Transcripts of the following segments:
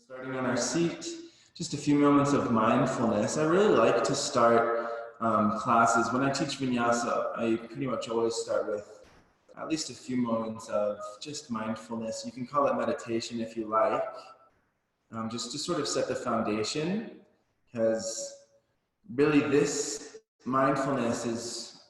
Starting on our seat, just a few moments of mindfulness. I really like to start classes. When I teach Vinyasa, I pretty much always start with at least a few moments of just mindfulness. You can call it meditation if you like, just to sort of set the foundation, because really this mindfulness is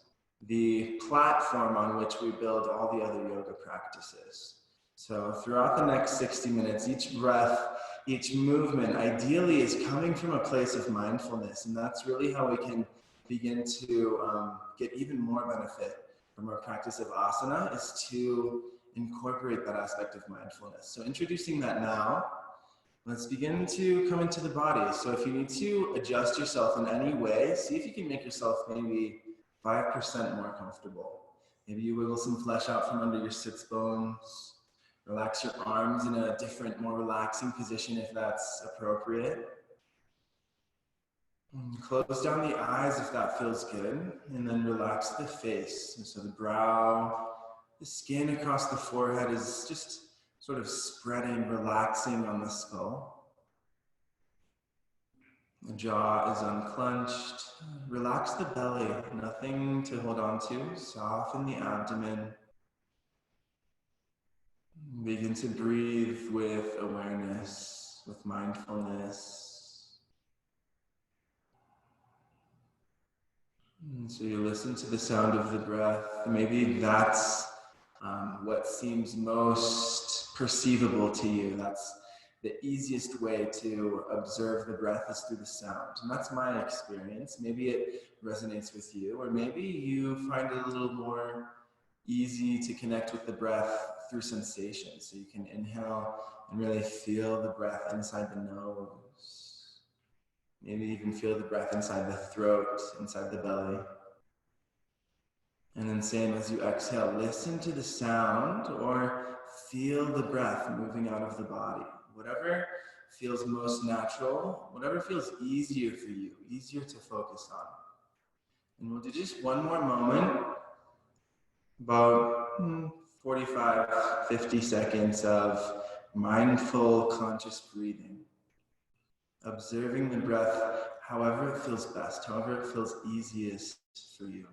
the platform on which we build all the other yoga practices. So throughout the next 60 minutes, each breath, each movement ideally is coming from a place of mindfulness, and that's really how we can begin to get even more benefit from our practice of asana, is to incorporate that aspect of mindfulness. So introducing that now, let's begin to come into the body. So if you need to adjust yourself in any way, see if you can make yourself maybe 5% more comfortable. Maybe you wiggle some flesh out from under your sits bones. Relax your arms in a different, more relaxing position if that's appropriate. Close down the eyes if that feels good, and then relax the face. And so the brow, the skin across the forehead is just sort of spreading, relaxing on the skull. The jaw is unclenched. Relax the belly, nothing to hold on to. Soften the abdomen. Begin to breathe with awareness, with mindfulness. And so you listen to the sound of the breath. Maybe that's what seems most perceivable to you. That's the easiest way to observe the breath is through the sound. And that's my experience. Maybe it resonates with you, or maybe you find it a little more easy to connect with the breath through sensation. So you can inhale and really feel the breath inside the nose. Maybe even feel the breath inside the throat, inside the belly. And then same as you exhale, listen to the sound or feel the breath moving out of the body. Whatever feels most natural, whatever feels easier for you, easier to focus on. And we'll do just one more moment, about 45, 50 seconds of mindful, conscious breathing. Observing the breath however it feels best, however it feels easiest for you.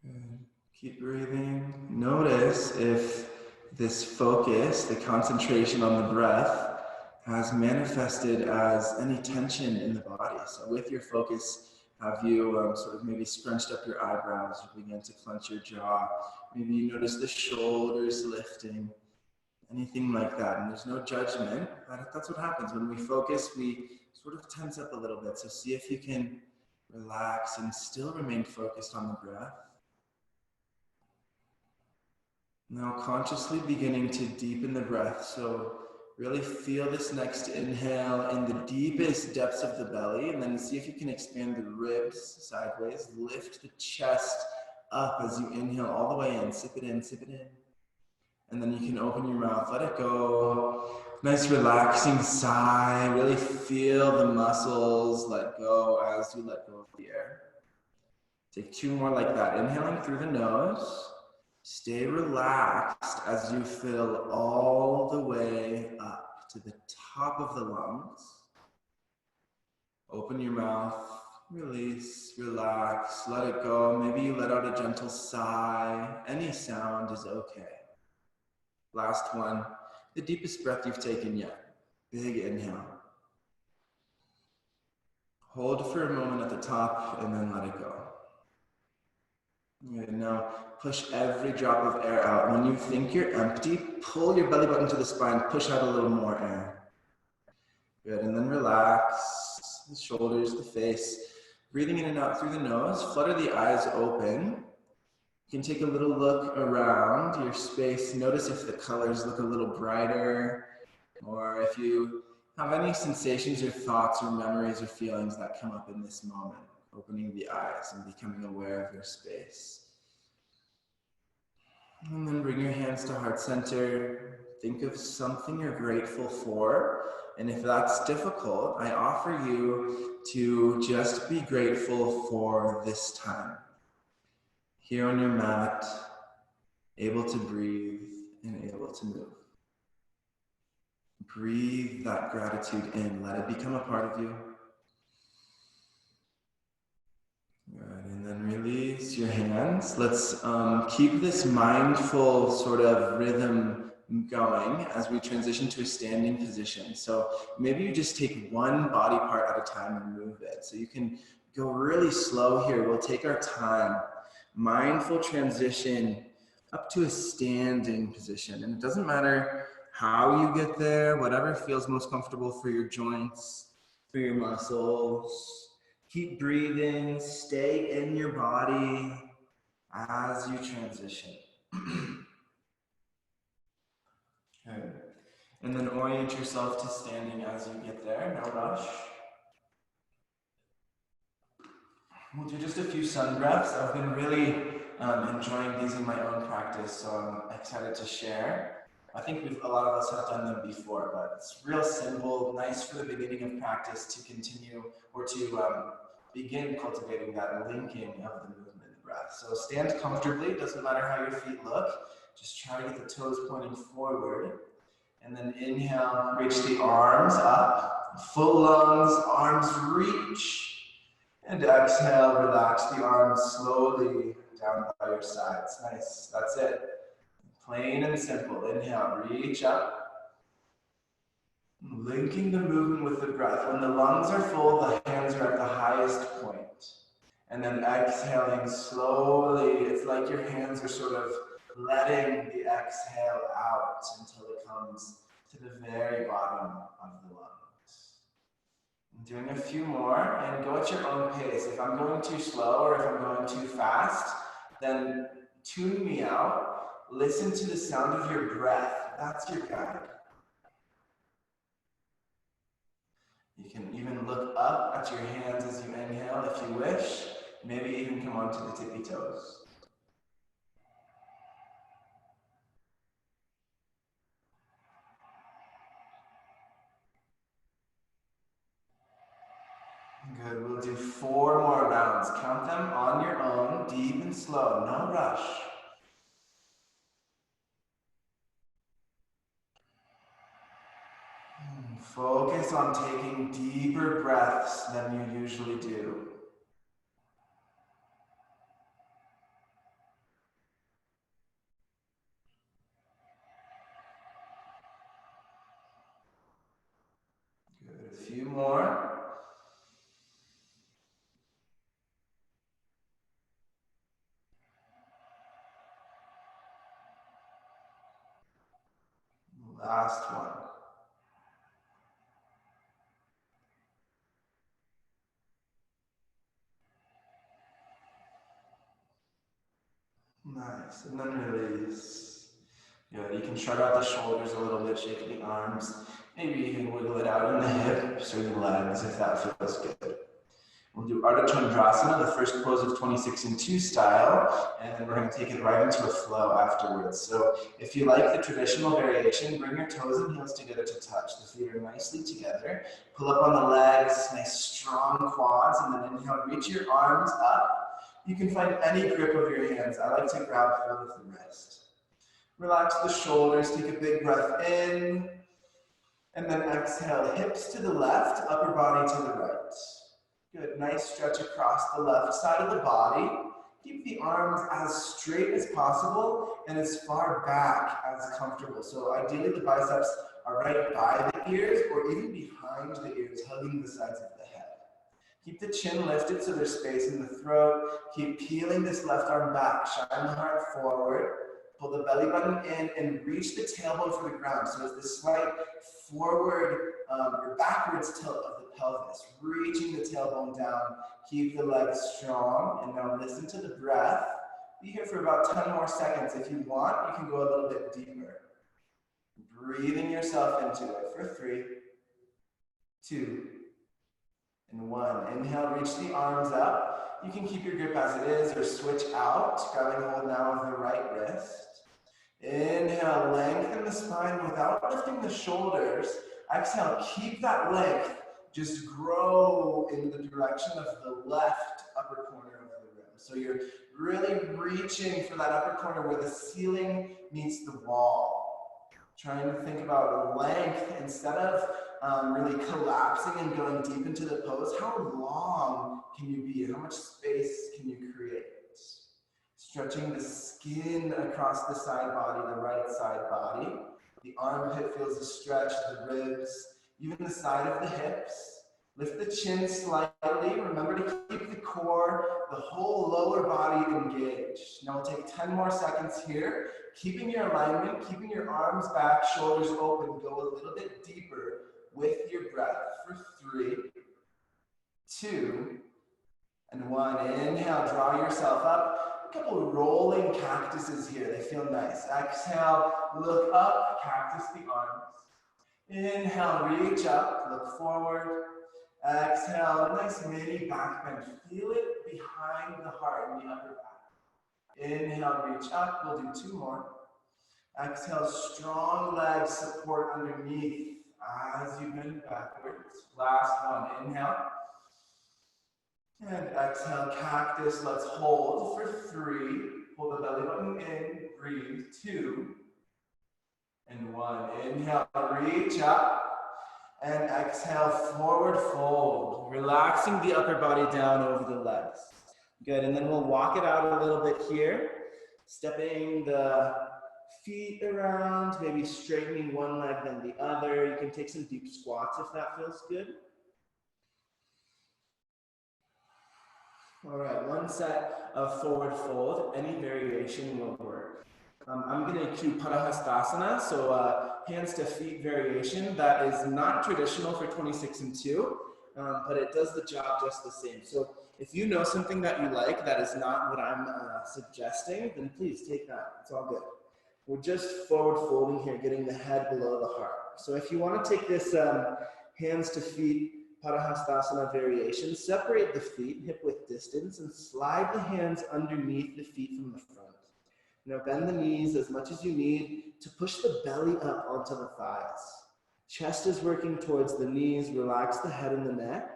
Good. Keep breathing. Notice if this focus, the concentration on the breath, has manifested as any tension in the body. So with your focus, have you sort of maybe scrunched up your eyebrows, you begin to clench your jaw, maybe you notice the shoulders lifting, anything like that. And there's no judgment. That's what happens. When we focus, we sort of tense up a little bit. So see if you can relax and still remain focused on the breath. Now consciously beginning to deepen the breath. So really feel this next inhale in the deepest depths of the belly, and then see if you can expand the ribs sideways. Lift the chest up as you inhale all the way in. Sip it in, sip it in. And then you can open your mouth, let it go. Nice relaxing sigh. Really feel the muscles let go as you let go of the air. Take two more like that. Inhaling through the nose. Stay relaxed as you fill all the way up to the top of the lungs. Open your mouth, release, relax, let it go. Maybe you let out a gentle sigh. Any sound is okay. Last one, the deepest breath you've taken yet. Big inhale. Hold for a moment at the top and then let it go. Good. Now push every drop of air out. When you think you're empty, pull your belly button to the spine, push out a little more air. Good, and then relax the shoulders, the face. Breathing in and out through the nose, flutter the eyes open. You can take a little look around your space. Notice if the colors look a little brighter, or if you have any sensations or thoughts or memories or feelings that come up in this moment, opening the eyes and becoming aware of your space. And then bring your hands to heart center. Think of something you're grateful for. And if that's difficult, I offer you to just be grateful for this time. Here on your mat, able to breathe and able to move. Breathe that gratitude in. Let it become a part of you. Good. And then release your hands. Let's keep this mindful sort of rhythm going as we transition to a standing position. So maybe you just take one body part at a time and move it. So you can go really slow here. We'll take our time. Mindful transition up to a standing position. And it doesn't matter how you get there, whatever feels most comfortable for your joints, for your muscles. Keep breathing, stay in your body as you transition. Good. And then orient yourself to standing as you get there, no rush. We'll do just a few sun breaths. I've been really enjoying these in my own practice, so I'm excited to share. I think a lot of us have done them before, but it's real simple, nice for the beginning of practice to continue or to begin cultivating that linking of the movement and breath. So stand comfortably, doesn't matter how your feet look, just try to get the toes pointing forward. And then inhale, reach the arms up, full lungs, arms reach. And exhale, relax the arms slowly down by your sides. Nice, that's it. Plain and simple. Inhale, reach up. Linking the movement with the breath. When the lungs are full, the hands are at the highest point. And then exhaling slowly. It's like your hands are sort of letting the exhale out until it comes to the very bottom of the lungs. I'm doing a few more, and go at your own pace. If I'm going too slow or if I'm going too fast, then tune me out. Listen to the sound of your breath. That's your guide. You can even look up at your hands as you inhale if you wish. Maybe even come onto the tippy toes. Good, we'll do 4 more rounds. Count them on your own, deep and slow, no rush. Focus on taking deeper breaths than you usually do. Good, a few more. Last one. Nice, and then release. Good, you can shrug out the shoulders a little bit, shake the arms. Maybe you can wiggle it out in the hips or the legs if that feels good. We'll do Ardha Chandrasana, the first pose of 26 in 2 style, and then we're going to take it right into a flow afterwards. So if you like the traditional variation, bring your toes and heels together to touch. The feet are nicely together. Pull up on the legs, nice strong quads, and then inhale, reach your arms up. You can find any grip of your hands. I like to grab hold of the wrist. Relax the shoulders, take a big breath in, and then exhale, hips to the left, upper body to the right. Good, nice stretch across the left side of the body. Keep the arms as straight as possible and as far back as comfortable. So ideally the biceps are right by the ears or even behind the ears, hugging the sides of the head. Keep the chin lifted so there's space in the throat. Keep peeling this left arm back. Shine the heart forward. Pull the belly button in and reach the tailbone for the ground. So it's this slight forward or backwards tilt of the pelvis, reaching the tailbone down. Keep the legs strong. And now listen to the breath. Be here for about 10 more seconds. If you want, you can go a little bit deeper. Breathing yourself into it for 3, 2, and 1. Inhale, reach the arms up. You can keep your grip as it is or switch out. Grabbing hold now of the right wrist. Inhale, lengthen the spine without lifting the shoulders. Exhale, keep that length. Just grow in the direction of the left upper corner of the room. So you're really reaching for that upper corner where the ceiling meets the wall. Trying to think about length instead of really collapsing and going deep into the pose. How long can you be? How much space can you create? Stretching the skin across the side body, the right side body. The armpit feels a stretch, the ribs, even the side of the hips. Lift the chin slightly. Remember to keep the core, the whole lower body engaged. Now we'll take 10 more seconds here. Keeping your alignment, keeping your arms back, shoulders open. Go a little bit deeper with your breath for 3, 2, and 1. Inhale, draw yourself up. A couple of rolling cactuses here. They feel nice. Exhale, look up, cactus the arms. Inhale, reach up, look forward. Exhale, nice mini back bend. Feel it behind the heart in the upper back. Inhale, reach up. We'll do 2 more. Exhale, strong leg support underneath as you bend backwards. Last one. Inhale. And exhale, cactus. Let's hold for 3. Pull the belly button in. Breathe. 2 and 1. Inhale, reach up. And exhale, forward fold. Relaxing the upper body down over the legs. Good, and then we'll walk it out a little bit here. Stepping the feet around, maybe straightening one leg then the other. You can take some deep squats if that feels good. All right, one set of forward fold. Any variation will work. I'm going to cue Parahastasana, so hands to feet variation. That is not traditional for 26 and 2, but it does the job just the same. So if you know something that you like that is not what I'm suggesting, then please take that. It's all good. We're just forward folding here, getting the head below the heart. So if you want to take this hands to feet Parahastasana variation, separate the feet hip width distance and slide the hands underneath the feet from the front. Now bend the knees as much as you need to push the belly up onto the thighs. Chest is working towards the knees. Relax the head and the neck.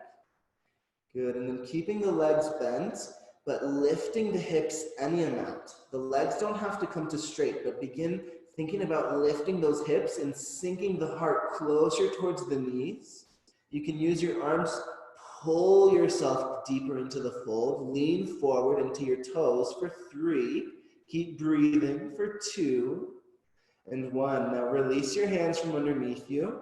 Good, and then keeping the legs bent, but lifting the hips any amount. The legs don't have to come to straight, but begin thinking about lifting those hips and sinking the heart closer towards the knees. You can use your arms, pull yourself deeper into the fold, lean forward into your toes for 3. Keep breathing for 2 and 1. Now release your hands from underneath you.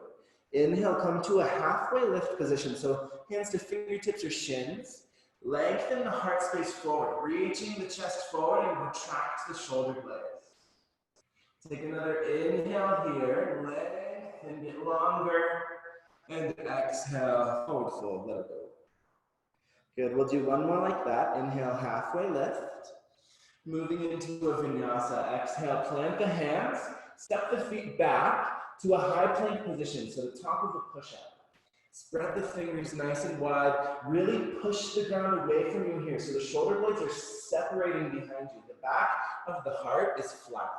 Inhale, come to a halfway lift position. So hands to fingertips or shins. Lengthen the heart space forward, reaching the chest forward and retract the shoulder blades. Take another inhale here, lengthen, get longer, and exhale, forward fold, let it go. Good, we'll do one more like that. Inhale, halfway lift. Moving into a vinyasa. Exhale, plant the hands, step the feet back to a high plank position, so the top of the push-up. Spread the fingers nice and wide. Really push the ground away from you here, so the shoulder blades are separating behind you. The back of the heart is flat.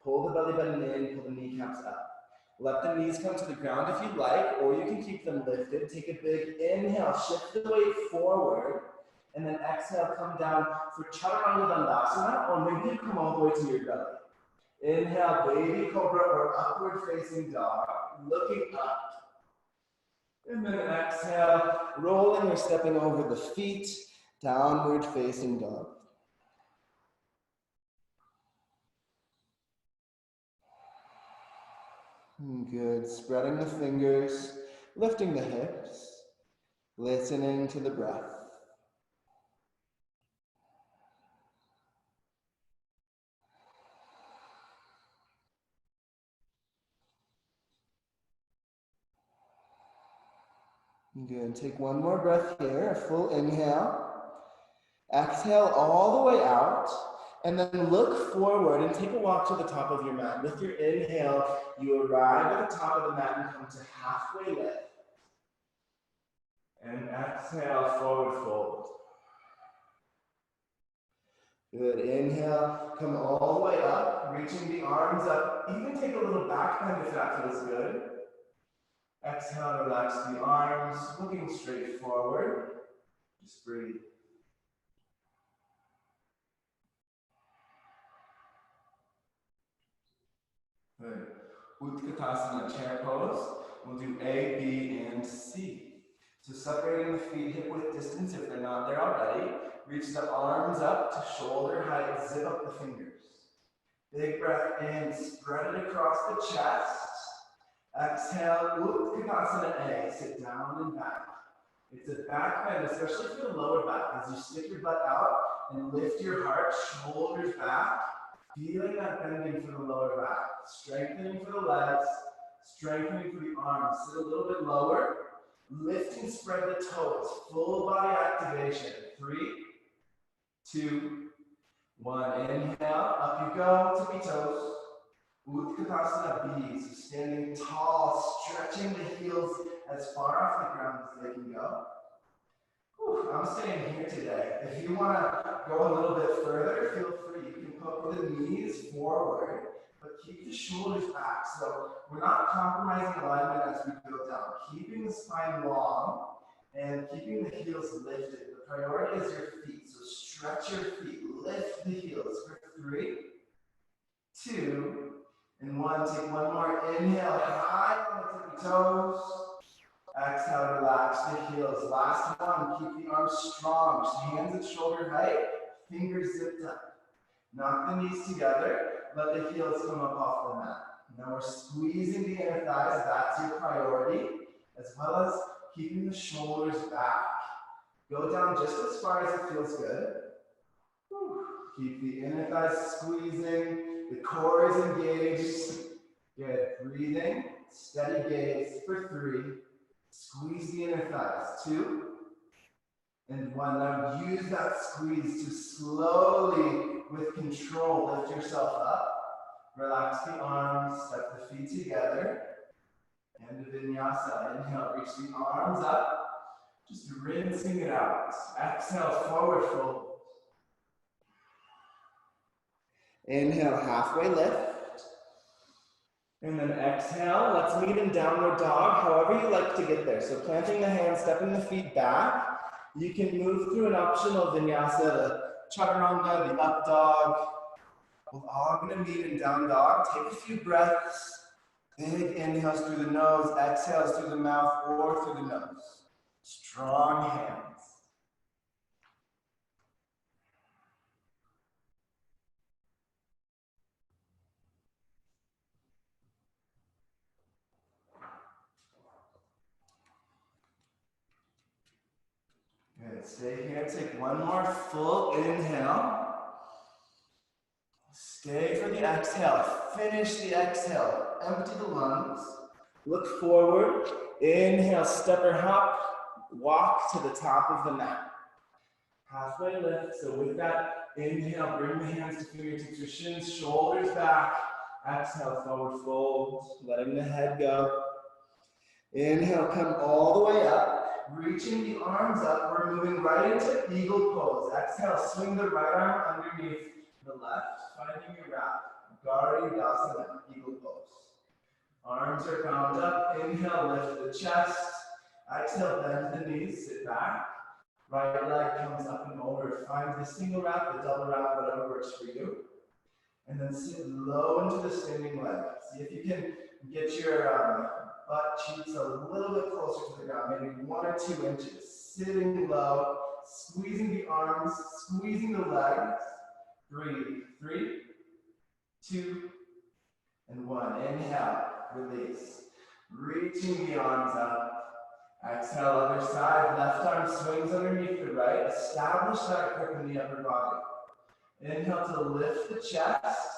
Pull the belly button in, pull the kneecaps up. Let the knees come to the ground if you like, or you can keep them lifted. Take a big inhale, shift the weight forward. And then exhale, come down for Chaturanga Dandasana, or maybe you come all the way to your belly. Inhale, baby cobra or upward facing dog, looking up. And then exhale, rolling or stepping over the feet, downward facing dog. Good, spreading the fingers, lifting the hips, listening to the breath. Good, take one more breath here, a full inhale. Exhale all the way out, and then look forward and take a walk to the top of your mat. With your inhale, you arrive at the top of the mat and come to halfway lift. And exhale, forward fold. Good, inhale, come all the way up, reaching the arms up. Even take a little back bend if that feels good. Exhale, relax the arms, looking straight forward. Just breathe. Good. Utkatasana, chair pose. We'll do A, B, and C. So separating the feet hip width distance if they're not there already. Reach the arms up to shoulder height, zip up the fingers. Big breath in, spread it across the chest. Exhale, Utkatasana A, sit down and back. It's a back bend, especially for the lower back, as you stick your butt out and lift your heart, shoulders back, feeling that bending for the lower back, strengthening for the legs, strengthening for the arms. Sit a little bit lower, lift and spread the toes, full body activation. 3, 2, 1. Inhale, up you go, tippy toes. Utkatasana B, so standing tall, stretching the heels as far off the ground as they can go. Whew, I'm staying here today. If you want to go a little bit further, feel free. You can poke the knees forward, but keep the shoulders back. So we're not compromising alignment as we go down. Keeping the spine long and keeping the heels lifted. The priority is your feet. So stretch your feet, lift the heels for 3, 2, and 1. Take one more inhale, high on the tippy toes. Exhale, relax the heels. Last one, keep the arms strong. Just hands at shoulder height, fingers zipped up. Knock the knees together, let the heels come up off the mat. Now we're squeezing the inner thighs, that's your priority, as well as keeping the shoulders back. Go down just as far as it feels good. Keep the inner thighs squeezing, the core is engaged. Good, breathing, steady gaze for 3. Squeeze the inner thighs, 2, and 1. Now use that squeeze to slowly, with control, lift yourself up. Relax the arms, step the feet together. End of Vinyasa. Inhale, reach the arms up. Just rinsing it out. Exhale, forward fold. Inhale, halfway lift. And then exhale, let's meet in downward dog, however you like to get there. So planting the hands, stepping the feet back. You can move through an optional vinyasa, the chaturanga, the up dog. We're all gonna meet in down dog. Take a few breaths. Big inhales through the nose, exhales through the mouth or through the nose. Strong hands. Good, stay here, take one more full inhale. Stay for the exhale, finish the exhale, empty the lungs. Look forward, inhale, step or hop, walk to the top of the mat. Halfway lift, so with that inhale, bring the hands to fingertips or shins, shoulders back. Exhale, forward fold, letting the head go. Inhale, come all the way up. Reaching the arms up, we're moving right into eagle pose. Exhale, swing the right arm underneath the left, finding your wrap. Garudasana, eagle pose. Arms are bound up. Inhale, lift the chest. Exhale, bend the knees, sit back. Right leg comes up and over. Find the single wrap, the double wrap, whatever works for you. And then sit low into the standing leg. See if you can get your butt cheeks a little bit closer to the ground, maybe 1 or 2 inches. Sitting low, squeezing the arms, squeezing the legs. Breathe. 3, 2, and 1. Inhale, release. Reaching the arms up. Exhale, other side. Left arm swings underneath the right. Establish that grip in the upper body. Inhale to lift the chest.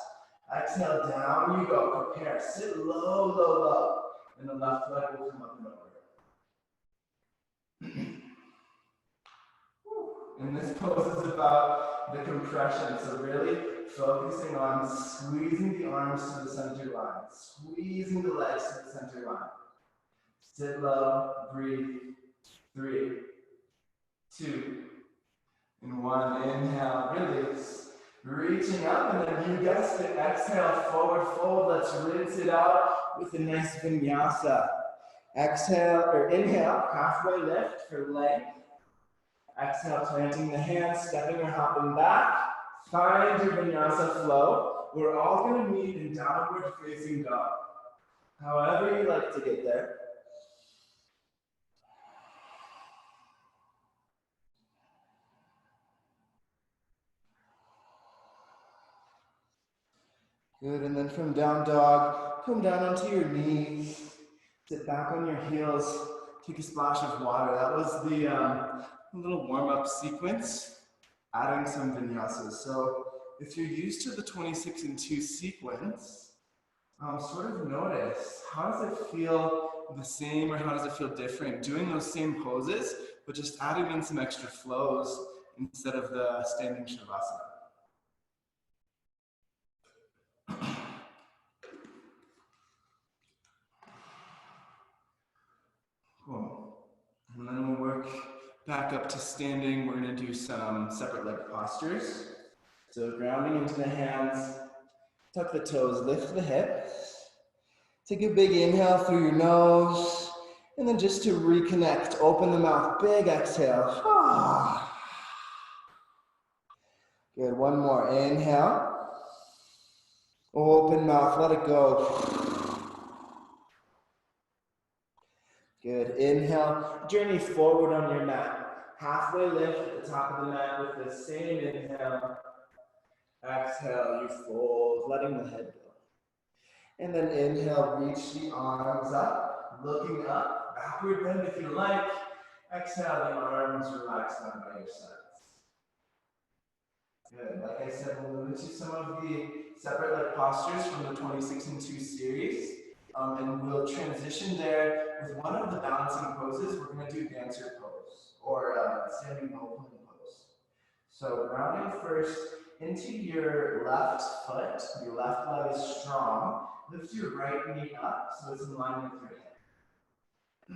Exhale, down you go. Prepare. Sit low, low, low. And the left leg will come up and over. And this pose is about the compression. So really focusing on squeezing the arms to the center line. Squeezing the legs to the center line. Sit low, breathe. 3, 2, and 1. Inhale, release. Reaching up, and then you guessed it, exhale, forward fold. Let's rinse it out with a nice vinyasa. Exhale, or inhale, halfway lift for length. Exhale, planting the hands, stepping or hopping back. Find your vinyasa flow. We're all going to meet in downward facing dog. However you like to get there. Good, and then from down dog, come down onto your knees. Sit back on your heels. Take a splash of water. That was the little warm-up sequence, adding some vinyasas. So if you're used to the 26 and 2 sequence, sort of notice, how does it feel the same or how does it feel different? Doing those same poses, but just adding in some extra flows instead of the standing shavasana. Cool. And then we'll work back up to standing. We're going to do some separate leg postures. So grounding into the hands, tuck the toes, lift the hips. Take a big inhale through your nose. And then just to reconnect, open the mouth, big exhale. Good, one more. Inhale. Open mouth, let it go. Good. Inhale, journey forward on your mat. Halfway lift at the top of the mat with the same inhale. Exhale, you fold, letting the head go. And then inhale, reach the arms up, looking up, backward bend if you like. Exhale, the arms relax down by your sides. Good. Like I said, we'll move into some of the separate leg postures from the 26 and 2 series. And we'll transition there with one of the balancing poses. We're going to do dancer pose or standing open pose. So grounding first into your left foot. Your left leg is strong. Lift your right knee up so it's in line with your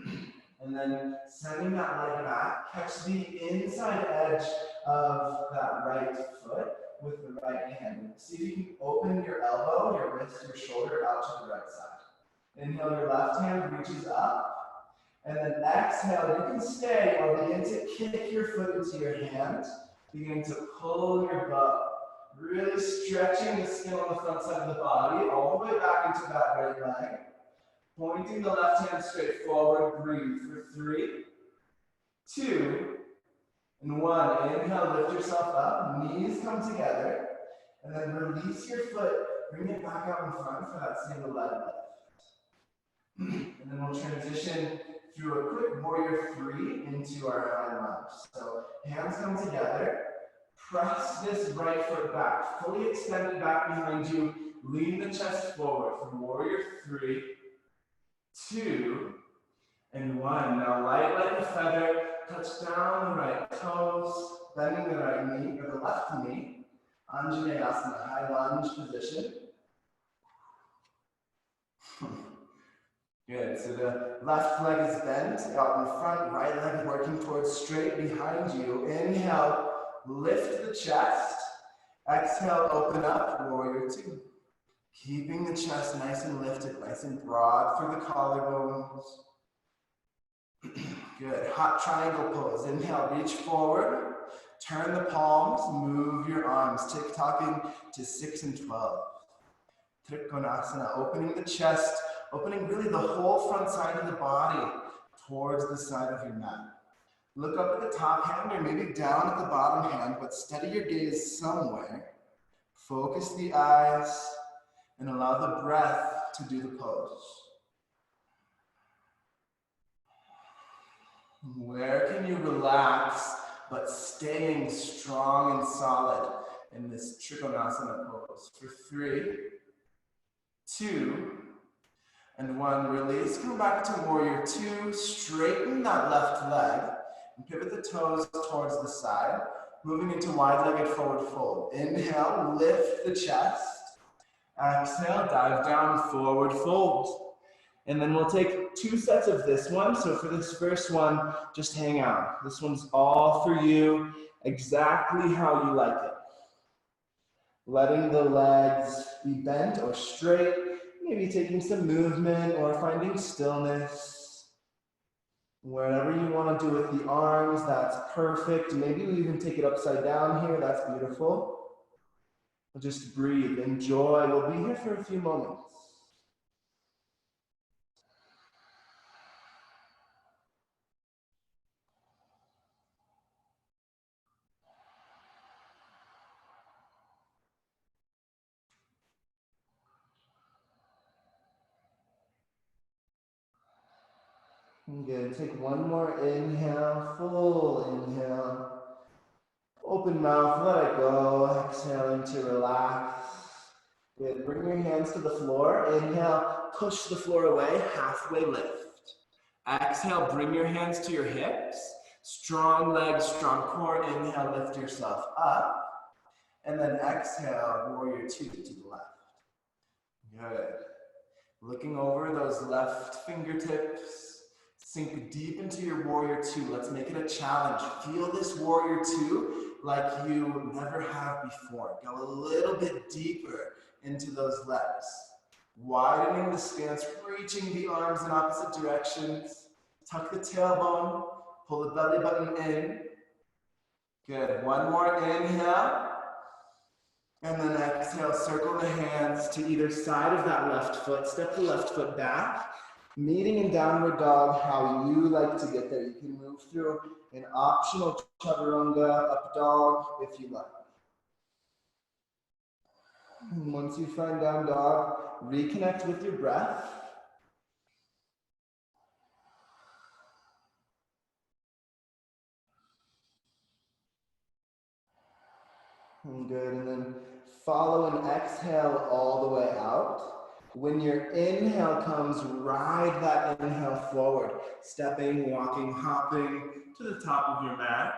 hip. And then sending that leg back. Catch the inside edge of that right foot with the right hand. See if you can open your elbow, your wrist, your shoulder out to the right side. Inhale, your left hand reaches up. And then exhale, you can stay or begin to kick your foot into your hand. Begin to pull your butt. Really stretching the skin on the front side of the body, all the way back into that right leg. Pointing the left hand straight forward, breathe for 3, 2, and 1. Inhale, lift yourself up, knees come together. And then release your foot, bring it back out in front for that single leg lift. And then we'll transition through a quick warrior 3 into our high lunge. So hands come together, press this right foot back, fully extended back behind you, lean the chest forward for warrior 3, 2, and 1. Now light like a feather, touch down the right toes, bending the right knee or the left knee, Anjaneyasana, high lunge position. Good, so the left leg is bent out in front, right leg working towards straight behind you. Inhale, lift the chest. Exhale, open up, warrior 2. Keeping the chest nice and lifted, nice and broad through the collarbones. Good, hot triangle pose. Inhale, reach forward, turn the palms, move your arms, tick-tocking to 6 and 12. Trikonasana, opening the chest, opening really the whole front side of the body towards the side of your mat. Look up at the top hand or maybe down at the bottom hand, but steady your gaze somewhere. Focus the eyes and allow the breath to do the pose. Where can you relax, but staying strong and solid in this Trikonasana pose? For 3, 2, and 1, release. Come back to warrior 2. Straighten that left leg and pivot the toes towards the side. Moving into wide-legged forward fold. Inhale, lift the chest. Exhale, dive down, forward fold. And then we'll take 2 sets of this one. So for this first one, just hang out. This one's all for you, exactly how you like it. Letting the legs be bent or straight, maybe taking some movement or finding stillness. Whatever you want to do with the arms, that's perfect. Maybe we even take it upside down here, that's beautiful. Just breathe, enjoy. We'll be here for a few moments. Good. Take one more inhale, full inhale. Open mouth, let it go. Exhaling to relax. Good. Bring your hands to the floor. Inhale, push the floor away, halfway lift. Exhale, bring your hands to your hips. Strong legs, strong core. Inhale, lift yourself up. And then exhale, warrior 2 to the left. Good. Looking over those left fingertips. Sink deep into your warrior 2. Let's make it a challenge. Feel this warrior 2 like you never have before. Go a little bit deeper into those legs. Widening the stance, reaching the arms in opposite directions. Tuck the tailbone, pull the belly button in. Good. One more inhale. And then exhale, circle the hands to either side of that left foot. Step the left foot back. Meeting in downward dog, how you like to get there. You can move through an optional chaturanga, up dog, if you like. And once you find down dog, reconnect with your breath. Good, and then follow and exhale all the way out. When your inhale comes, ride that inhale forward. Stepping, walking, hopping to the top of your mat.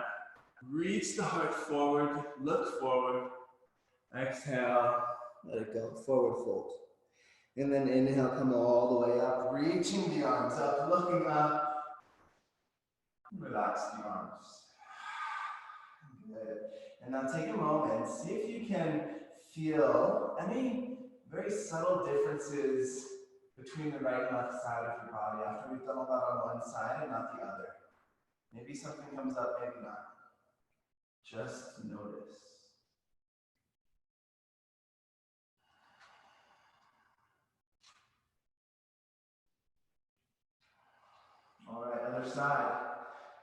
Reach the heart forward, look forward. Exhale, let it go, forward fold. And then inhale, come all the way up, reaching the arms up, looking up. Relax the arms. Good. And now take a moment, see if you can feel any very subtle differences between the right and left side of your body after we've done all that on one side and not the other. Maybe something comes up, maybe not. Just notice. All right, other side.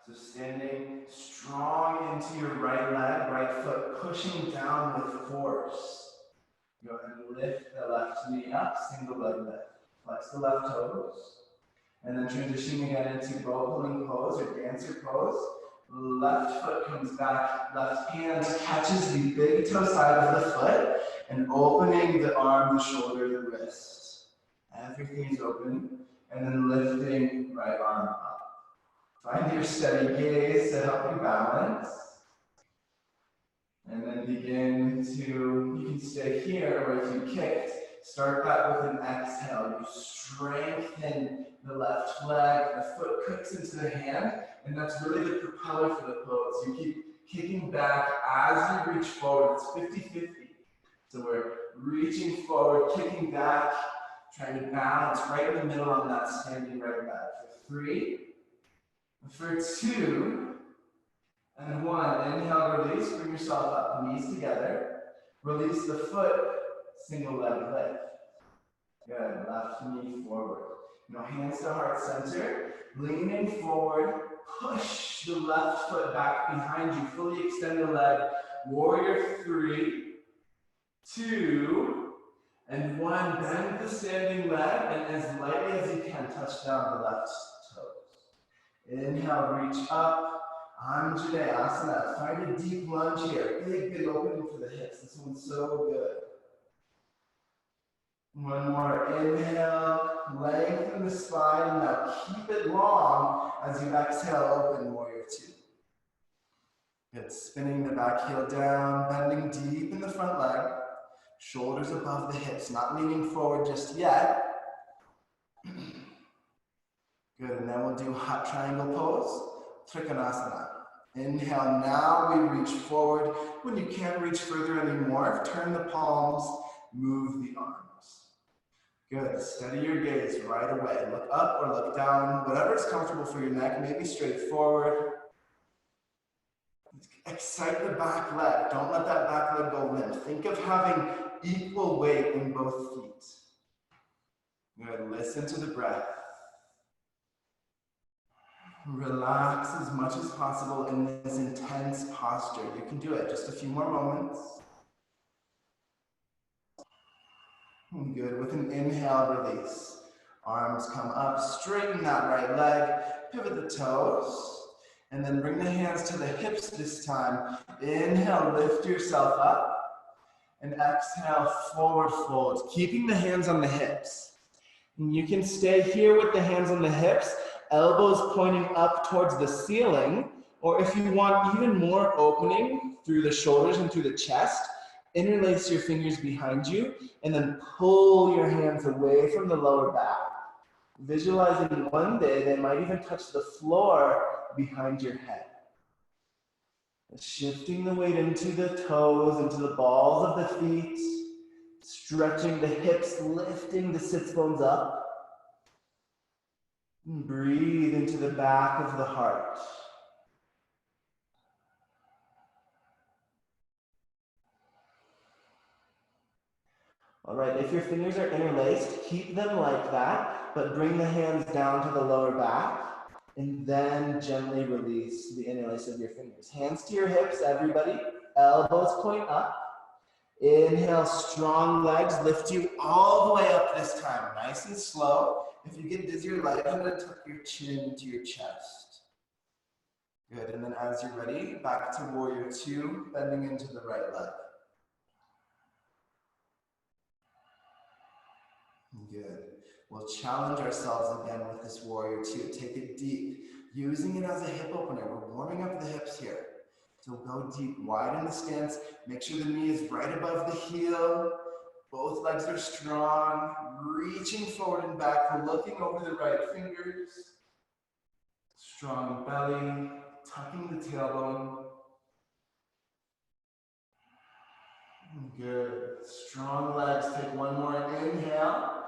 So standing strong into your right leg, right foot pushing down with force. Go ahead and lift the left knee up, single leg lift. Flex the left toes. And then transitioning again into bow pulling pose or dancer pose. Left foot comes back, left hand catches the big toe side of the foot and opening the arm, the shoulder, the wrist. Everything is open. And then lifting right arm up. Find your steady gaze to help you balance. And then begin to, you can stay here, or if you kicked, start that with an exhale. You strengthen the left leg, the foot clicks into the hand, and that's really the propeller for the pose. You keep kicking back as you reach forward. It's 50-50. So we're reaching forward, kicking back, trying to balance right in the middle on that standing right leg. For 3, for 2, and 1. Inhale, release, bring yourself up, knees together. Release the foot, single leg lift. Good, left knee forward. Now hands to heart center, leaning forward, push the left foot back behind you, fully extend the leg. Warrior 3, 2, and 1. Bend the standing leg, and as lightly as you can, touch down the left toes. Inhale, reach up. Anjaneyasana. Find a deep lunge here. Big opening for the hips. This one's so good. One more inhale. Lengthen the spine. Now keep it long as you exhale, open warrior 2. Good. Spinning the back heel down, bending deep in the front leg. Shoulders above the hips, not leaning forward just yet. Good, and then we'll do hot triangle pose, Trikonasana. Inhale, now we reach forward. When you can't reach further anymore, turn the palms, move the arms. Good, steady your gaze right away. Look up or look down, whatever is comfortable for your neck, maybe straight forward. Excite the back leg. Don't let that back leg go limp. Think of having equal weight in both feet. Good, listen to the breath. Relax as much as possible in this intense posture. You can do it. Just a few more moments. Good. With an inhale, release. Arms come up. Straighten that right leg. Pivot the toes. And then bring the hands to the hips this time. Inhale, lift yourself up. And exhale, forward fold. Keeping the hands on the hips. And you can stay here with the hands on the hips. Elbows pointing up towards the ceiling, or if you want even more opening through the shoulders and through the chest, interlace your fingers behind you and then pull your hands away from the lower back. Visualizing one day they might even touch the floor behind your head. Shifting the weight into the toes, into the balls of the feet, stretching the hips, lifting the sits bones up. Breathe into the back of the heart. All right, if your fingers are interlaced, keep them like that, but bring the hands down to the lower back, and then gently release the interlace of your fingers. Hands to your hips, everybody. Elbows point up. Inhale, strong legs, lift you all the way up this time, nice and slow. If you get dizzy or lightheaded, tuck your chin to your chest. Good, and then as you're ready, back to warrior two, bending into the right leg. Good. We'll challenge ourselves again with this warrior two. Take it deep, using it as a hip opener. We're warming up the hips here. So go deep, widen the stance. Make sure the knee is right above the heel. Both legs are strong. Reaching forward and back, looking over the right fingers. Strong belly, tucking the tailbone. Good. Strong legs. Take one more inhale.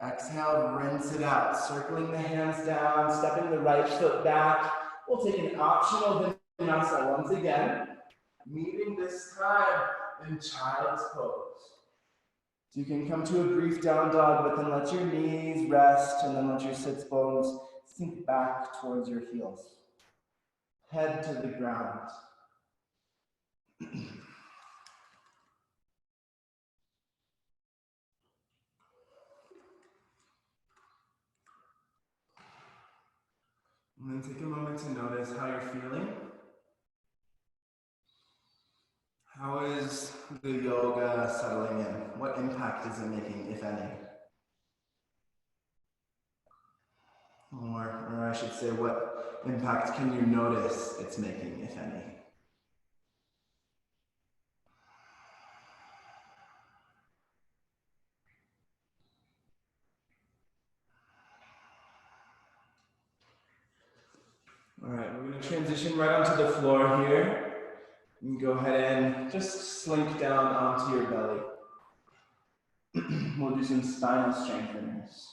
Exhale, rinse it out. Circling the hands down, stepping the right foot back. We'll take an optional Vinyasa once again. Meeting this time in child's pose. So you can come to a brief down dog, but then let your knees rest and then let your sits bones sink back towards your heels. Head to the ground. And then take a moment to notice how you're feeling. How is the yoga settling in? What impact is it making, if any? Or I should say, what impact can you notice it's making, if any? All right, we're going to transition right onto the floor here. You can go ahead and just slink down onto your belly. We'll do some spinal strengtheners.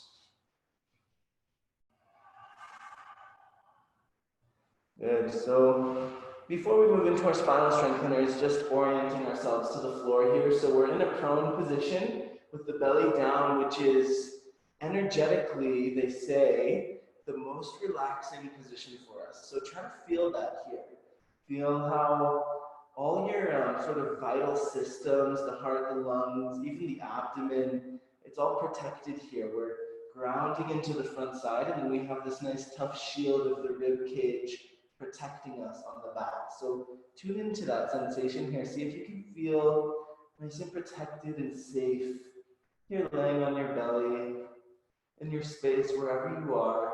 Good, so before we move into our spinal strengtheners, just orienting ourselves to the floor here. So we're in a prone position with the belly down, which is energetically, they say, the most relaxing position for us. So try to feel that here. Feel how all your sort of vital systems, the heart, the lungs, even the abdomen, it's all protected here. We're grounding into the front side, and then we have this nice tough shield of the rib cage protecting us on the back. So tune into that sensation here. See if you can feel nice and protected and safe. You're laying on your belly, in your space, wherever you are.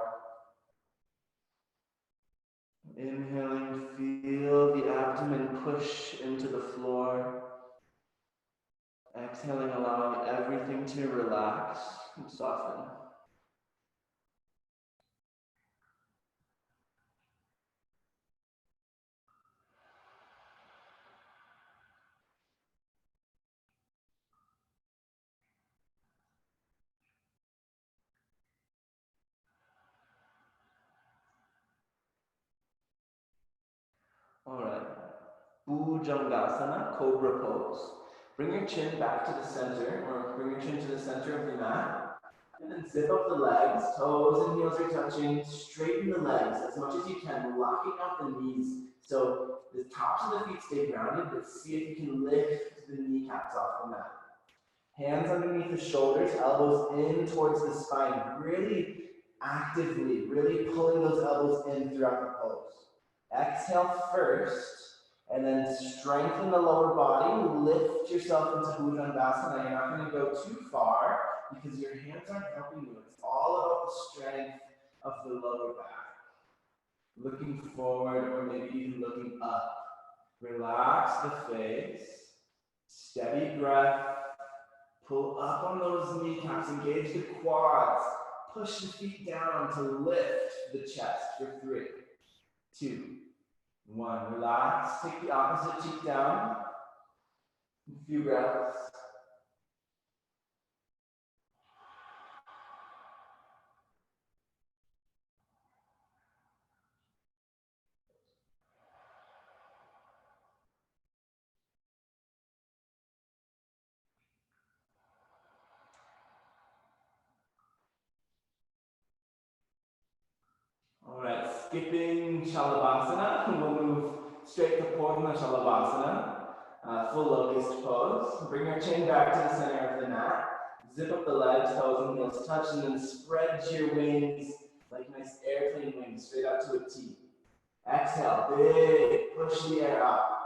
Inhaling, feel the abdomen push into the floor. Exhaling, allowing everything to relax and soften. All right. Bhujangasana, cobra pose. Bring your chin back to the center, or bring your chin to the center of the mat. And then zip up the legs, toes and heels are touching. Straighten the legs as much as you can, locking out the knees. So the tops of the feet stay grounded, but see if you can lift the kneecaps off the mat. Hands underneath the shoulders, elbows in towards the spine. Really actively, really pulling those elbows in throughout the pose. Exhale first, and then strengthen the lower body. Lift yourself into Bhujangasana. You're not going to go too far because your hands aren't helping you. It's all about the strength of the lower back. Looking forward, or maybe even looking up. Relax the face. Steady breath. Pull up on those kneecaps. Engage the quads. Push the feet down to lift the chest for 3, 2, 1. Relax. Take the opposite cheek down. A few breaths. All right, skipping Shalabhasana. We'll move straight to Purna Shalabhasana. Full locust pose. Bring your chin back to the center of the mat. Zip up the legs, toes and heels touch, and then spread your wings like nice airplane wings straight out to a T. Exhale, big, push the air up.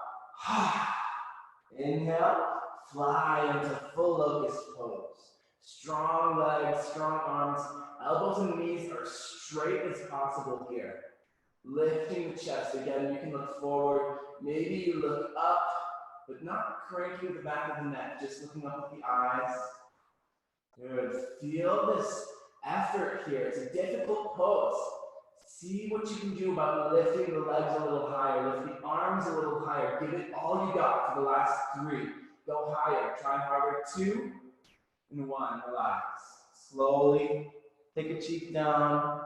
Inhale, fly into full locust pose. Strong legs, strong arms, elbows and knees are straight as possible here. Lifting the chest. Again, you can look forward. Maybe you look up, but not cranking the back of the neck, just looking up with the eyes. Good. Feel this effort here. It's a difficult pose. See what you can do about lifting the legs a little higher, lift the arms a little higher. Give it all you got for the last 3. Go higher, try harder. 2 and 1, relax. Slowly, take a cheek down.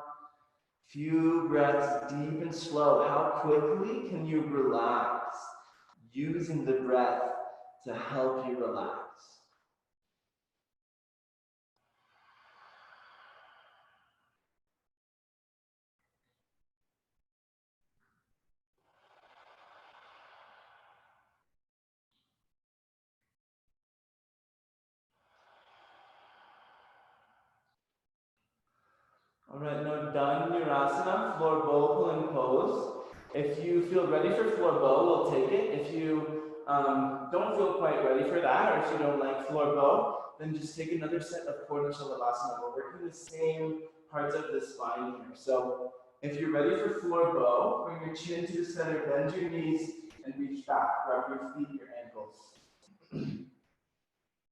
Few breaths, deep and slow. How quickly can you relax? Using the breath to help you relax. All right, now done Virasana, floor bow pulling pose. If you feel ready for floor bow, we'll take it. If you don't feel quite ready for that, or if you don't like floor bow, then just take another set of Purna Shalabhasana. We're working the same parts of the spine here. So if you're ready for floor bow, bring your chin to the center, bend your knees, and reach back. Grab your feet, your ankles.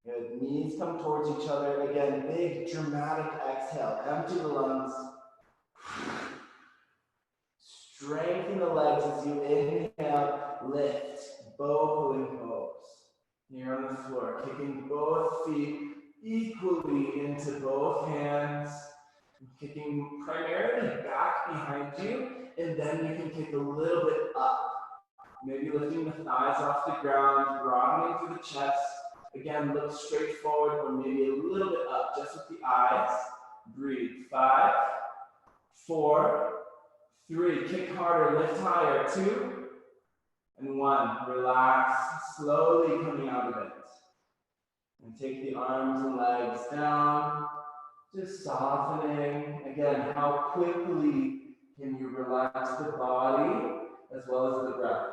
Good. Knees come towards each other. Again, big dramatic exhale. Empty the lungs. Strengthen the legs as you inhale, lift, bow pulling pose. Here on the floor, kicking both feet equally into both hands. Kicking primarily back behind you, and then you can kick a little bit up. Maybe lifting the thighs off the ground, broadening through the chest. Again, look straight forward or maybe a little bit up, just with the eyes. Breathe. 5, 4, 3. Kick harder, lift higher. 2, and 1. Relax, slowly coming out of it. And take the arms and legs down, just softening. Again, how quickly can you relax the body as well as the breath?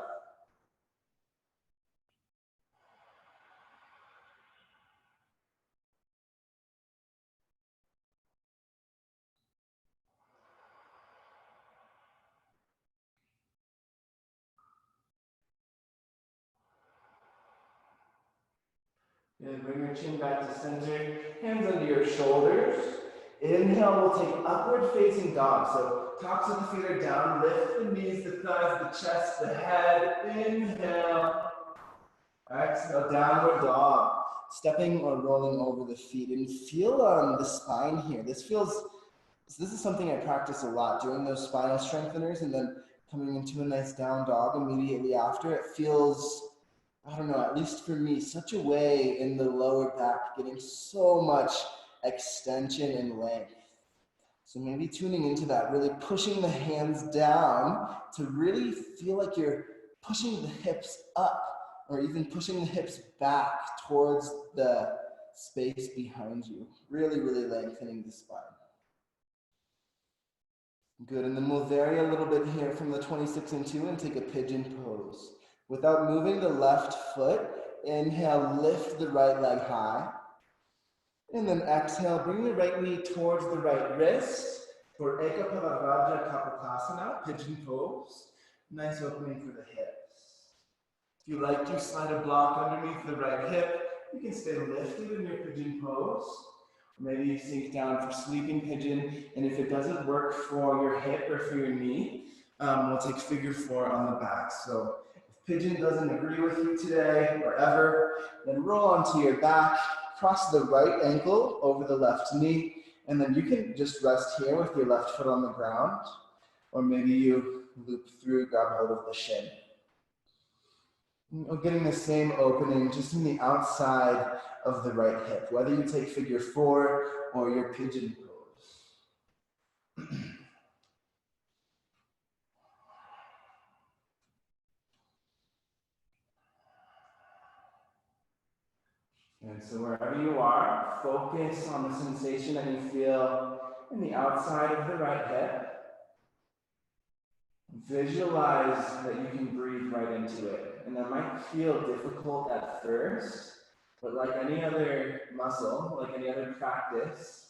And bring your chin back to center, hands under your shoulders. Inhale, we'll take upward facing dog. So tops of the feet are down, lift the knees, the thighs, the chest, the head. Inhale. Exhale, downward dog. Stepping or rolling over the feet. And feel the spine here. This is something I practice a lot, doing those spinal strengtheners and then coming into a nice down dog immediately after. It feels, I don't know, at least for me, such a way in the lower back, getting so much extension and length. So maybe tuning into that, really pushing the hands down to really feel like you're pushing the hips up or even pushing the hips back towards the space behind you. Really, really lengthening the spine. Good, and then we'll vary a little bit here from the 26 and 2 and take a pigeon pose. Without moving the left foot, inhale, lift the right leg high. And then exhale, bring the right knee towards the right wrist for Eka Pavarajya Kapotasana, pigeon pose. Nice opening for the hips. If you like to slide a block underneath the right hip, you can stay lifted in your pigeon pose. Or maybe you sink down for sleeping pigeon, and if it doesn't work for your hip or for your knee, we'll take figure 4 on the back. So if pigeon doesn't agree with you today or ever, then roll onto your back, cross the right ankle over the left knee, and then you can just rest here with your left foot on the ground, or maybe you loop through, grab hold of the shin. Getting the same opening just in the outside of the right hip, whether you take figure 4 or your pigeon pose. And so wherever you are, focus on the sensation that you feel in the outside of the right hip. Visualize that you can breathe right into it. And that might feel difficult at first, but like any other muscle, like any other practice,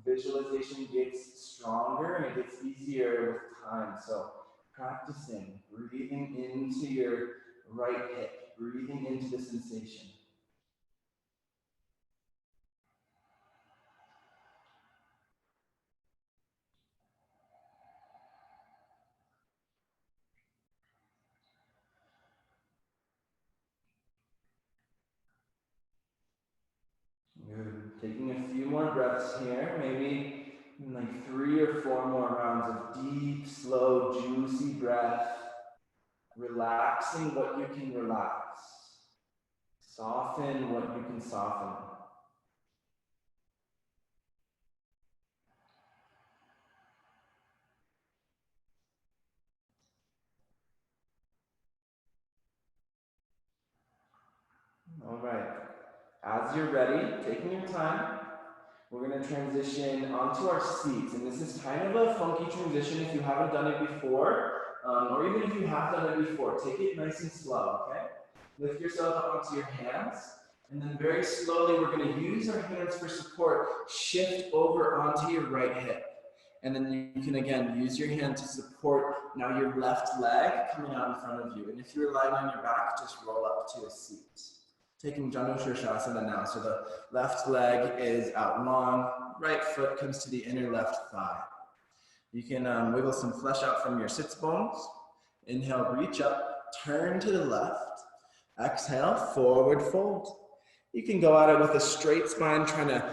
visualization gets stronger and it gets easier with time. So practicing, breathing into your right hip, breathing into the sensation. Good. Taking a few more breaths here, maybe like 3 or 4 more rounds of deep, slow, juicy breath. Relaxing what you can relax. Soften what you can soften. All right. As you're ready, taking your time, we're going to transition onto our seats. And this is kind of a funky transition if you haven't done it before, or even if you have done it before. Take it nice and slow, okay? Lift yourself up onto your hands. And then very slowly, we're going to use our hands for support. Shift over onto your right hip. And then you can, again, use your hand to support now your left leg coming out in front of you. And if you're lying on your back, just roll up to a seat. Taking Janu Shirshasana now. So the left leg is out long, right foot comes to the inner left thigh. You can wiggle some flesh out from your sits bones. Inhale, reach up, turn to the left. Exhale, forward fold. You can go at it with a straight spine, trying to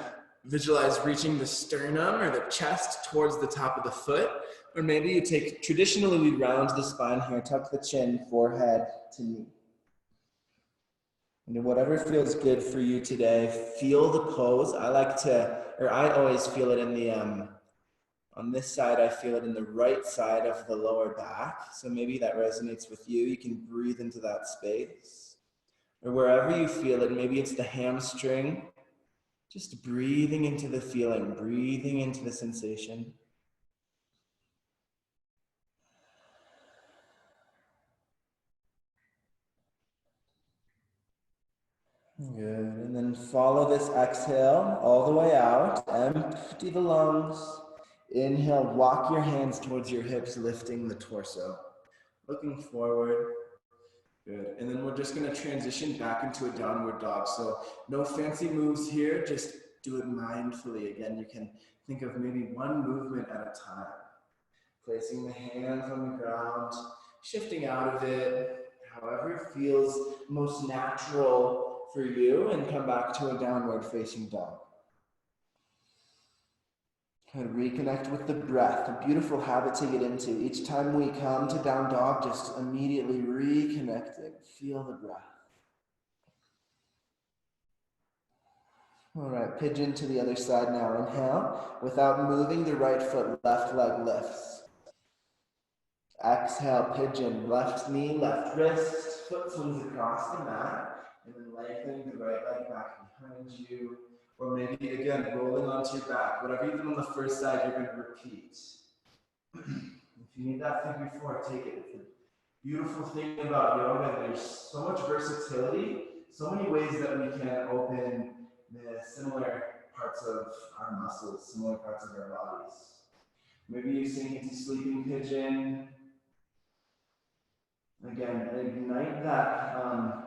visualize reaching the sternum or the chest towards the top of the foot. Or maybe you take, traditionally we round the spine here, tuck the chin, forehead to knee. And whatever feels good for you today, feel the pose. I always feel it in the, on this side, I feel it in the right side of the lower back. So maybe that resonates with you. You can breathe into that space. Or wherever you feel it, maybe it's the hamstring. Just breathing into the feeling, breathing into the sensation. Good, and then follow this exhale all the way out. Empty the lungs. Inhale, walk your hands towards your hips, lifting the torso. Looking forward. Good, and then we're just gonna transition back into a downward dog. So no fancy moves here, just do it mindfully. Again, you can think of maybe one movement at a time. Placing the hands on the ground, shifting out of it, however it feels most natural for you, and come back to a downward facing dog. Kind of reconnect with the breath, a beautiful habit to get into. Each time we come to down dog, just immediately reconnecting. Feel the breath. All right, pigeon to the other side now. Inhale. Without moving the right foot, left leg lifts. Exhale, pigeon. Left knee, left wrist, foot swings across the mat. And then lengthening the right leg back behind you. Or maybe, again, rolling onto your back. Whatever you did on the first side, you're going to repeat. If you need that figure four, take it. It's a beautiful thing about yoga. There's so much versatility, so many ways that we can open the similar parts of our muscles, similar parts of our bodies. Maybe you sink into sleeping pigeon. Again, ignite that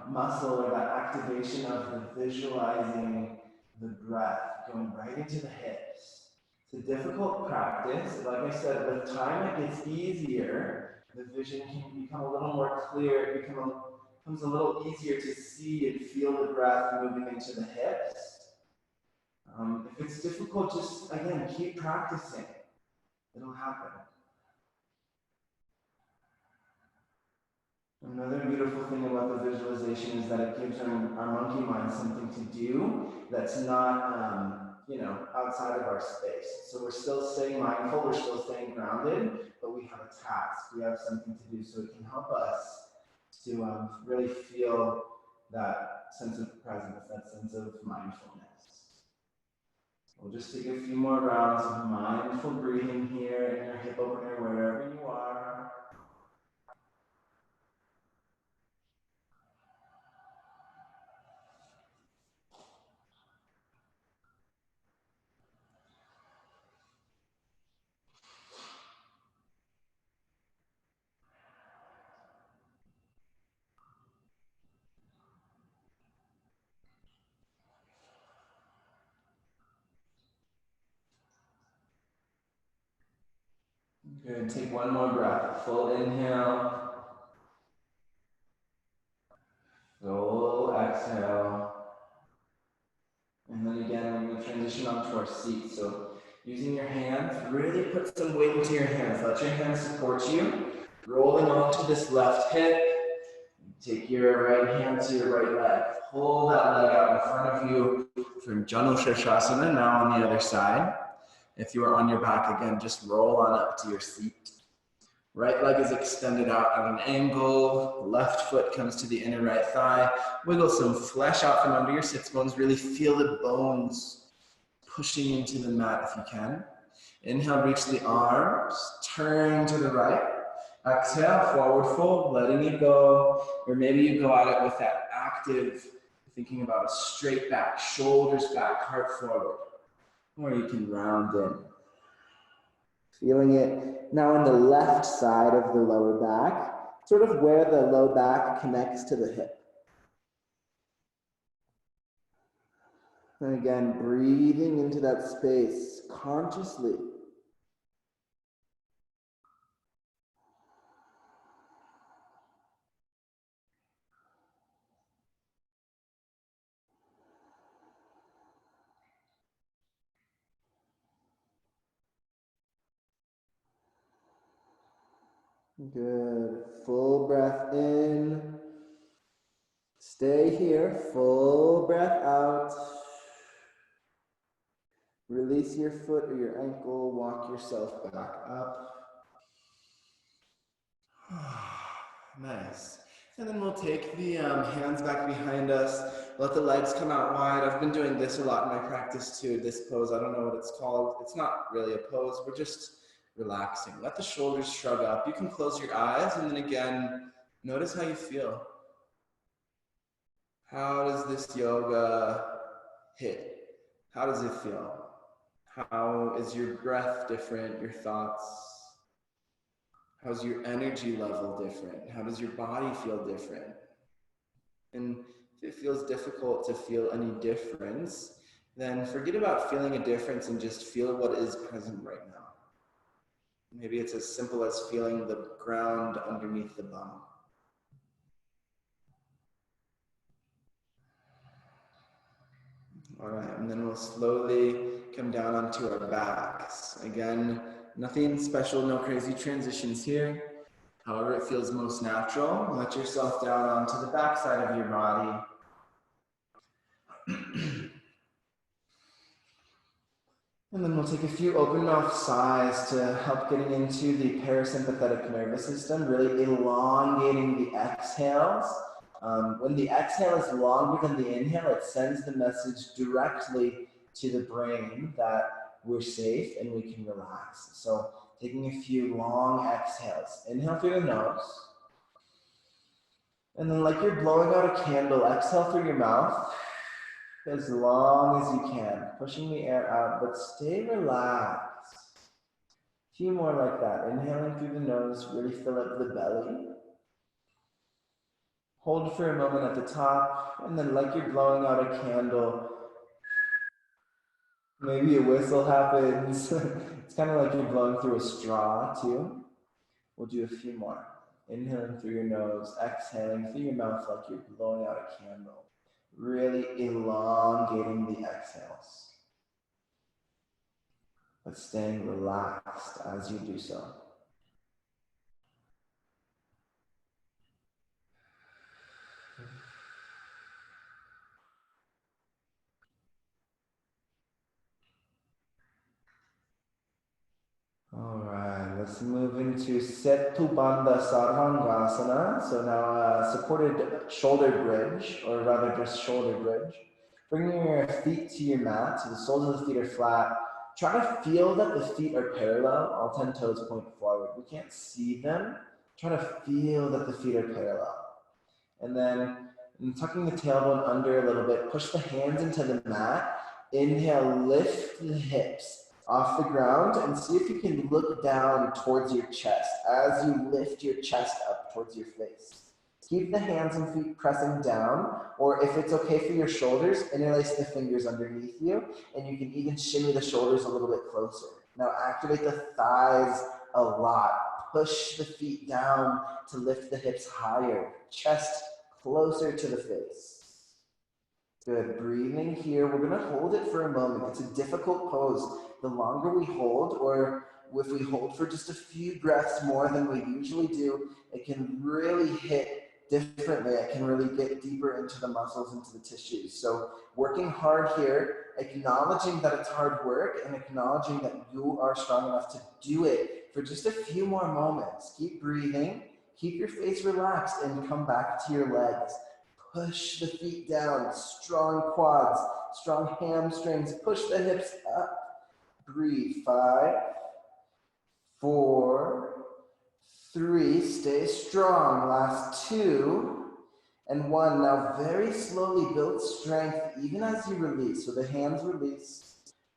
muscle or that activation of the visualizing the breath going right into the hips. It's a difficult practice. Like I said, with time it gets easier. The vision can become a little more clear. It becomes a little easier to see and feel the breath moving into the hips. If it's difficult, just, again, keep practicing. It'll happen. Another beautiful thing about the visualization is that it gives our monkey mind something to do that's not, outside of our space. So we're still staying mindful, we're still staying grounded, but we have a task, we have something to do. So it can help us to really feel that sense of presence, that sense of mindfulness. We'll just take a few more rounds of mindful breathing here in your hip opener, wherever you are. Good, take one more breath. Full inhale. Full exhale. And then again, we're going to transition onto our seat. So using your hands, really put some weight into your hands. Let your hands support you. Rolling onto this left hip. Take your right hand to your right leg. Pull that leg out in front of you from Janu Shirshasana, now on the other side. If you are on your back, again, just roll on up to your seat. Right leg is extended out at an angle. Left foot comes to the inner right thigh. Wiggle some flesh out from under your sits bones. Really feel the bones pushing into the mat if you can. Inhale, reach the arms. Turn to the right. Exhale, forward fold, letting it go. Or maybe you go at it with that active, thinking about a straight back, shoulders back, heart forward. Or you can round in. Feeling it now on the left side of the lower back, sort of where the low back connects to the hip. And again, breathing into that space consciously. Good. Full breath in. Stay here. Full breath out. Release your foot or your ankle. Walk yourself back up. Nice. And then we'll take the hands back behind us. Let the legs come out wide. I've been doing this a lot in my practice too. This pose, I don't know what it's called. It's not really a pose. We're just relaxing. Let the shoulders shrug up. You can close your eyes and then again, notice how you feel. How does this yoga hit? How does it feel? How is your breath different? Your thoughts? How's your energy level different? How does your body feel different? And if it feels difficult to feel any difference, then forget about feeling a difference and just feel what is present right now. Maybe it's as simple as feeling the ground underneath the bum. All right, and then we'll slowly come down onto our backs. Again, nothing special, no crazy transitions here. However it feels most natural, let yourself down onto the back side of your body. And then we'll take a few open mouth sighs to help getting into the parasympathetic nervous system, really elongating the exhales. When the exhale is longer than the inhale, it sends the message directly to the brain that we're safe and we can relax. So taking a few long exhales. Inhale through the nose. And then like you're blowing out a candle, exhale through your mouth as long as you can, pushing the air out, but stay relaxed. A few more like that. Inhaling through the nose, really fill up the belly. Hold for a moment at the top, and then like you're blowing out a candle, maybe a whistle happens. It's kind of like you're blowing through a straw too. We'll do a few more. Inhaling through your nose, exhaling through your mouth like you're blowing out a candle. Really elongating the exhales, but staying relaxed as you do so. All right, let's move into Setu Bandha Sarvangasana. So now supported shoulder bridge, or rather just shoulder bridge. Bringing your feet to your mat, so the soles of the feet are flat. Try to feel that the feet are parallel, all 10 toes point forward. We can't see them. Try to feel that the feet are parallel. And then tucking the tailbone under a little bit, push the hands into the mat. Inhale, lift the hips off the ground and see if you can look down towards your chest as you lift your chest up towards your face. Keep the hands and feet pressing down, or if it's okay for your shoulders, interlace the fingers underneath you, and you can even shimmy the shoulders a little bit closer. Now activate the thighs a lot. Push the feet down to lift the hips higher, chest closer to the face. Good, breathing here. We're gonna hold it for a moment. It's a difficult pose. The longer we hold, or if we hold for just a few breaths more than we usually do, it can really hit differently. It can really get deeper into the muscles, into the tissues. So working hard here, acknowledging that it's hard work and acknowledging that you are strong enough to do it for just a few more moments. Keep breathing, keep your face relaxed, and come back to your legs. Push the feet down, strong quads, strong hamstrings, push the hips up. Breathe, 5, 4, 3, stay strong, last 2, and 1. Now very slowly build strength even as you release. So the hands release,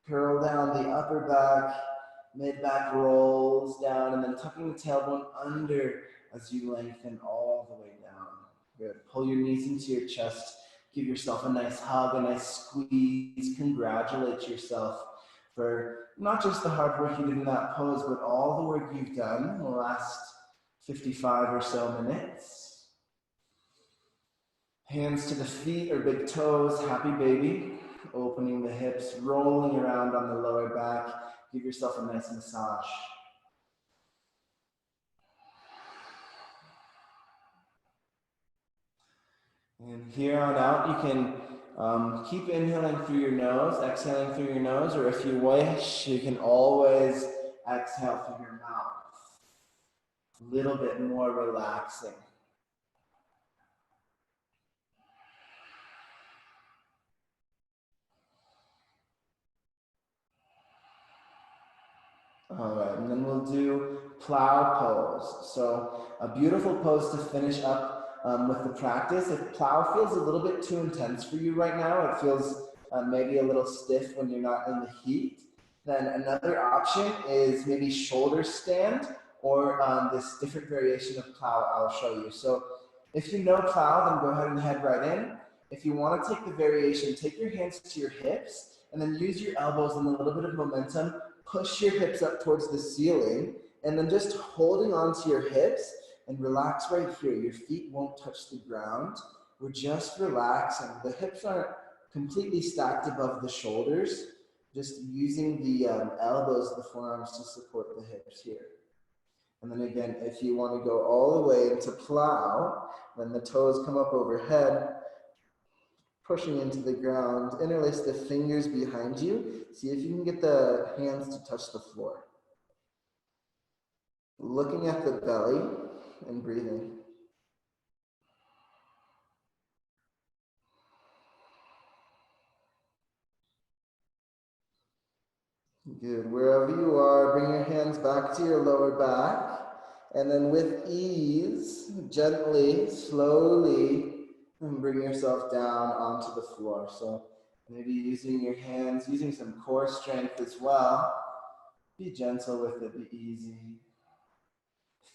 curl down the upper back, mid-back rolls down, and then tucking the tailbone under as you lengthen all the way down. Good. Pull your knees into your chest. Give yourself a nice hug, a nice squeeze. Congratulate yourself for not just the hard work you did in that pose, but all the work you've done in the last 55 or so minutes. Hands to the feet or big toes, happy baby. Opening the hips, rolling around on the lower back. Give yourself a nice massage. And here on out, you can keep inhaling through your nose, exhaling through your nose, or if you wish, you can always exhale through your mouth. A little bit more relaxing. All right, and then we'll do plow pose. So a beautiful pose to finish up with the practice. If plow feels a little bit too intense for you right now, it feels maybe a little stiff when you're not in the heat, then another option is maybe shoulder stand or this different variation of plow I'll show you. So if you know plow, then go ahead and head right in. If you want to take the variation, take your hands to your hips and then use your elbows and a little bit of momentum. Push your hips up towards the ceiling and then just holding on to your hips and relax right here. Your feet won't touch the ground. We're just relaxing. The hips aren't completely stacked above the shoulders. just using the elbows of the forearms to support the hips here. And then again, if you want to go all the way into plow, when the toes come up overhead, pushing into the ground, interlace the fingers behind you. See if you can get the hands to touch the floor. Looking at the belly and breathing. Good. Wherever you are, bring your hands back to your lower back. And then with ease, gently, slowly, bring yourself down onto the floor. So maybe using your hands, using some core strength as well. Be gentle with it, be easy.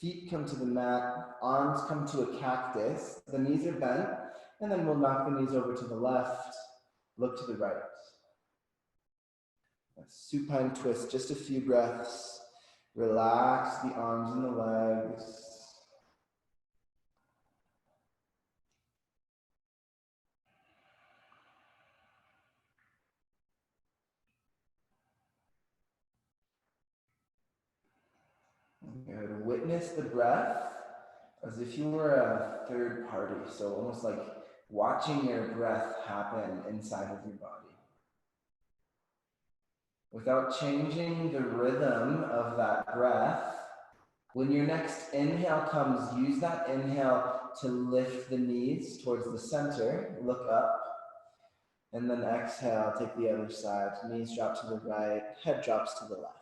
Feet come to the mat, arms come to a cactus, the knees are bent, and then we'll knock the knees over to the left, look to the right. A supine twist, just a few breaths. Relax the arms and the legs. Good. Witness the breath as if you were a third party, so almost like watching your breath happen inside of your body. Without changing the rhythm of that breath, when your next inhale comes, use that inhale to lift the knees towards the center, look up, and then exhale, take the other side. Knees drop to the right, head drops to the left.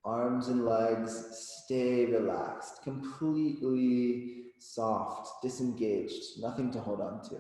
Arms and legs stay relaxed, completely soft, disengaged, nothing to hold on to.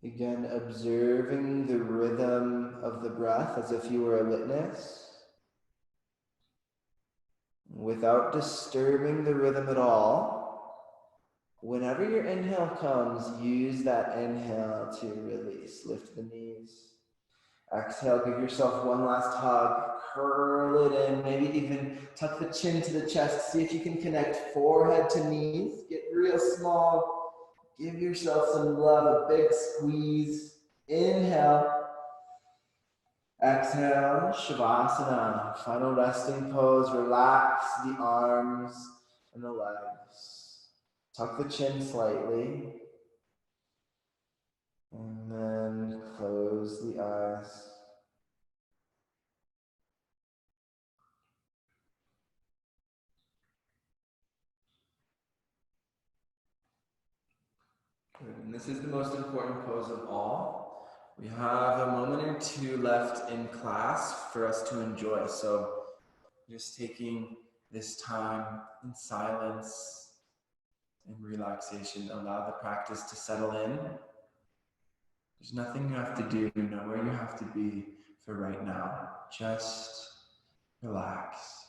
Again, observing the rhythm of the breath as if you were a witness, without disturbing the rhythm at all. Whenever your inhale comes, use that inhale to release. Lift the knees. Exhale, give yourself one last hug. Curl it in, maybe even tuck the chin to the chest. See if you can connect forehead to knees. Get real small. Give yourself some love, a big squeeze. Inhale. Exhale, Shavasana. Final resting pose. Relax the arms and the legs. Tuck the chin slightly. And then close the eyes. Good. And this is the most important pose of all. We have a moment or two left in class for us to enjoy. So just taking this time in silence and relaxation, allow the practice to settle in. There's nothing you have to do, nowhere you have to be for right now. Just relax.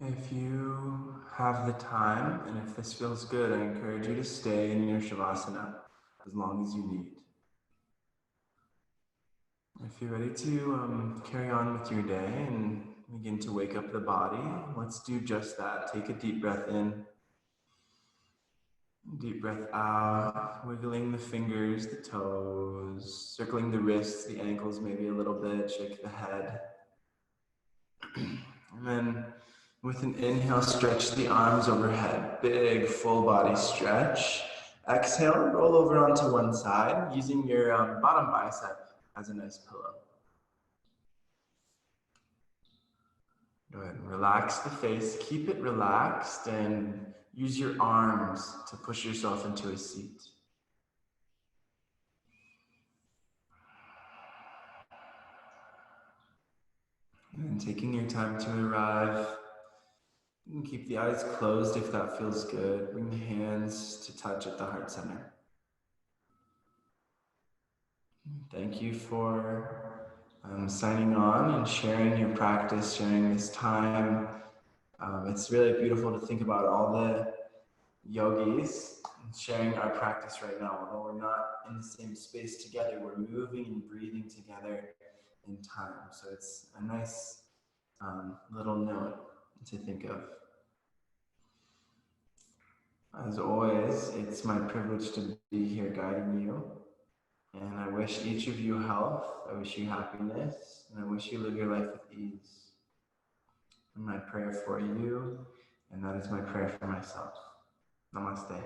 If you have the time, and if this feels good, I encourage you to stay in your Shavasana as long as you need. If you're ready to carry on with your day and begin to wake up the body, let's do just that. Take a deep breath in. Deep breath out, wiggling the fingers, the toes, circling the wrists, the ankles maybe a little bit, shake the head. And then with an inhale, stretch the arms overhead, big full body stretch. Exhale, roll over onto one side, using your bottom bicep as a nice pillow. Go ahead and relax the face, keep it relaxed, and use your arms to push yourself into a seat. And taking your time to arrive. You can keep the eyes closed if that feels good. Bring the hands to touch at the heart center. Thank you for signing on and sharing your practice, sharing this time. It's really beautiful to think about all the yogis sharing our practice right now. Although we're not in the same space together, we're moving and breathing together in time. So it's a nice little note to think of. As always, it's my privilege to be here guiding you. And I wish each of you health, I wish you happiness, and I wish you live your life with ease. And my prayer for you, and that is my prayer for myself. Namaste.